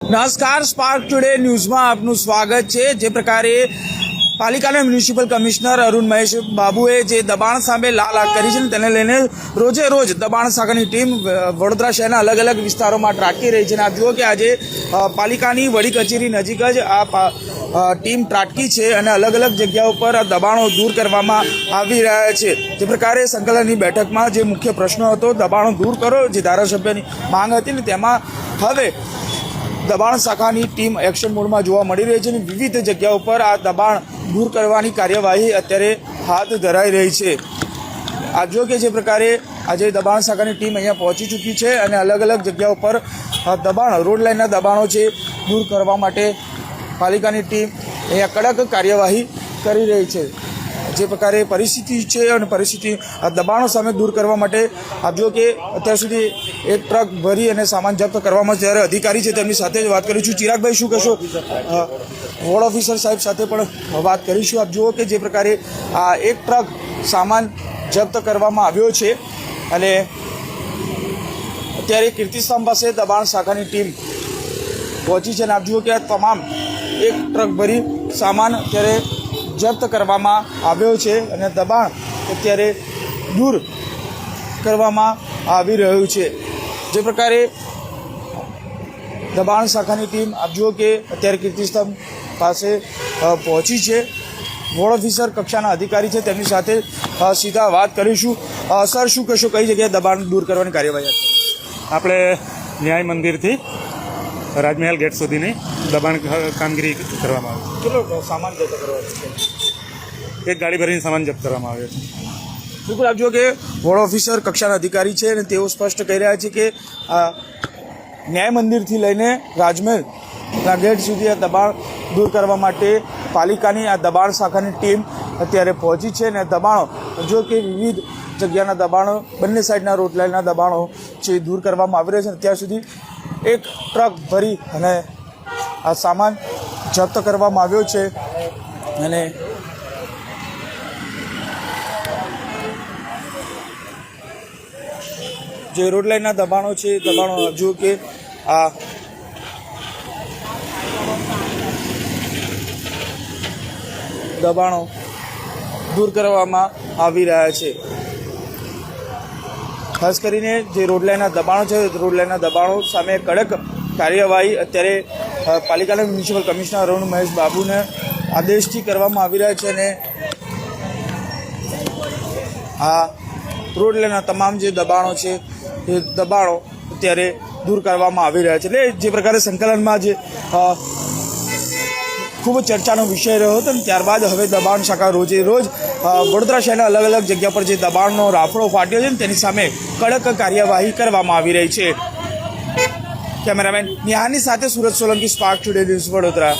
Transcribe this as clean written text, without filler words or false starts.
નમસ્કાર, spark today ન્યૂઝમાં આપનું સ્વાગત છે। જે પ્રકારે પાલિકાના મ્યુનિસિપલ કમિશનર અરુણ મહેશ બાબુએ જે દબાણ સામે લાલ આંખ કરી છે તેને લઈને રોજે રોજ દબાણ શાખાની ટીમ વડોદરા શહેરના અલગ અલગ વિસ્તારોમાં ત્રાટકી રહી છે। અને આપ જુઓ કે આજે પાલિકાની વડી કચેરી નજીક જ આ ટીમ ત્રાટકી છે અને અલગ અલગ જગ્યાઓ પર આ દબાણો દૂર કરવામાં આવી રહ્યા છે। જે પ્રકારે સંકલનની બેઠકમાં જે મુખ્ય પ્રશ્નો હતો, દબાણો દૂર કરો, જે ધારાસભ્યની માંગ હતી ને તેમાં હવે દબાણ શાખાની ટીમ એક્શન મોડમાં જોવા મળી રહી છે અને વિવિધ જગ્યાઓ પર આ દબાણ દૂર કરવાની કાર્યવાહી અત્યારે હાથ ધરાઈ રહી છે। આપ જો કે જે પ્રકારે આજે દબાણ શાખાની ટીમ અહીંયા પહોંચી ચૂકી છે અને અલગ અલગ જગ્યાઓ પર દબાણ, રોડ લાઇનના દબાણો છે દૂર કરવા માટે પાલિકાની ટીમ અહીંયા કડક કાર્યવાહી કરી રહી છે। જે પ્રકારે પરિસ્થિતિ છે અને પરિસ્થિતિ આ દબાણો સામે દૂર કરવા માટે આપ જો કે અત્યાર સુધી એક ટ્રક ભરી અને સામાન જપ્ત કરવામાં જ્યારે અધિકારી છે તેમની સાથે જ વાત કરીશું। ચિરાગભાઈ, શું કહેશો? વોર્ડ ઓફિસર સાહેબ સાથે પણ વાત કરીશું। આપ જુઓ કે જે પ્રકારે આ એક ટ્રક સામાન જપ્ત કરવામાં આવ્યો છે અને અત્યારે કીર્તિસ્તંભ પાસે દબાણ શાખાની ટીમ પહોંચી છે અને આપ જુઓ કે આ તમામ એક ટ્રક ભરી સામાન અત્યારે જપ્ત કરવામાં આવ્યો છે અને દબાણ અત્યારે દૂર કરવામાં આવી રહ્યું છે। જે પ્રકારે દબાણ શાખાની ટીમ આપ જુઓ કે અત્યારે કીર્તિસ્તંભ પાસે પહોંચી છે। વોર્ડ ઓફિસર કક્ષાના અધિકારી છે તેમની સાથે સીધા વાત કરીશું। સર, શું કહેશો, કઈ જગ્યાએ દબાણ દૂર કરવાની કાર્યવાહી હતી? આપણે ન્યાય મંદિરથી રાજમહેલ ગેટ સુધીની દબાણ કામગીરી કરવામાં આવી કેટલો સામાન જપ્ત કરવાનો છે? એક ગાડી ભરીને સામાન જપ્ત કરવામાં આવ્યો છે। બિલકુલ, આપ જુઓ કે વોર્ડ ઓફિસર કક્ષાના અધિકારી છે અને તેઓ સ્પષ્ટ કહી રહ્યા છે કે ન્યાય મંદિરથી લઈને રાજમહેલના ગેટ સુધી આ દબાણ દૂર કરવા માટે પાલિકાની આ દબાણ શાખાની ટીમ અત્યારે પહોંચી છે અને દબાણો જો કે વિવિધ જગ્યાના દબાણો, બંને સાઈડના રોડ લાઇનના દબાણો છે દૂર કરવામાં આવી રહ્યા છે। અત્યાર સુધી એક ટ્રક ભરી અને આ સામાન જપ્ત કરવામાં આવ્યો છે અને જે રોડ લાઇનના દબાણો છે, દબાણો જુઓ કે આ દબાણો દૂર કરવામાં આવી રહ્યા છે। ખાસ કરીને જે રોડ લાઇનના દબાણો છે, રોડ લાઇનના દબાણો સામે કડક કાર્યવાહી અત્યારે પાલિકાના મ્યુનિસિપલ કમિશનર અરુણ મહેશ બાબુને આદેશથી કરવામાં આવી રહ્યા છે અને આ રોડ લાઇનના તમામ જે દબાણો છે એ દબાણો અત્યારે દૂર કરવામાં આવી રહ્યા છે। એટલે જે પ્રકારે સંકલનમાં જે ખૂબ જ ચર્ચાનો વિષય રહ્યો હતો ને ત્યારબાદ હવે દબાણ શાખા રોજે રોજ વડોદરા શહેરના અલગ અલગ જગ્યા પર જે દબાણનો રાફડો ફાટ્યો છે ને તેની સામે કડક કાર્યવાહી કરવામાં આવી રહી છે। કેમેરામેન નિહારની સાથે Surat Solanki, spark today news, Vadodara.